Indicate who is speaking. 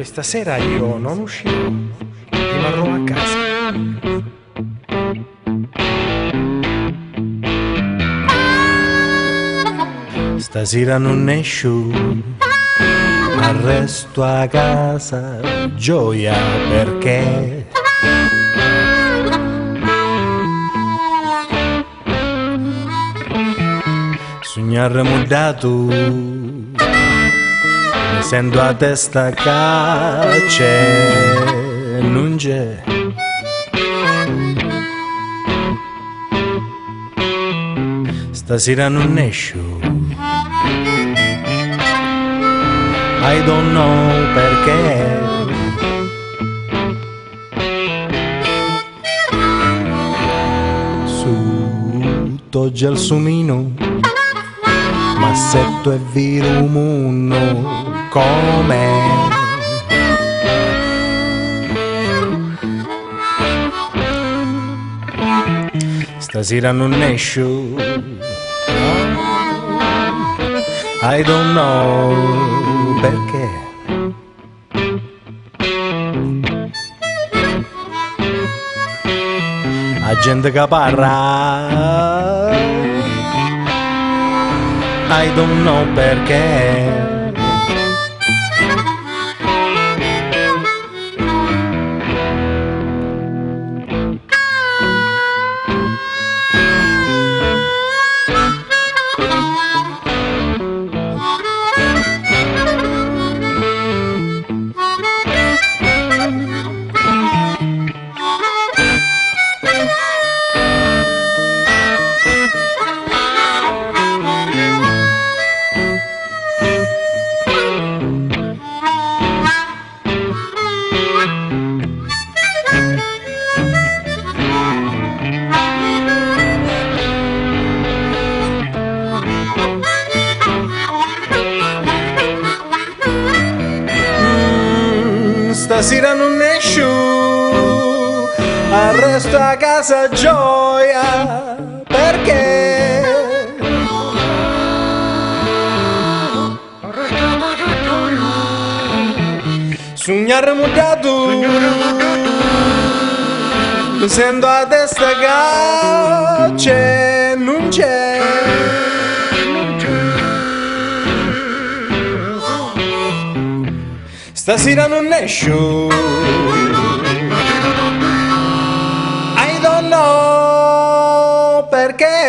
Speaker 1: Questa sera io non uscirò, rimarrò a casa. Stasera non esco, ma resto a casa, gioia perché sognare mudato, mi sento a testa c'è, non c'è. Stasera non esco, I don't know perché. Su gelsomino, ma se tu è vero munno come stasera non esco, I don't know perché. La gente che parla, I don't know perché. Stasera non esco, resto a casa gioia perché sognare mudato, mi sento a testa c'è, non c'è. Stasera non esco, I don't know perché.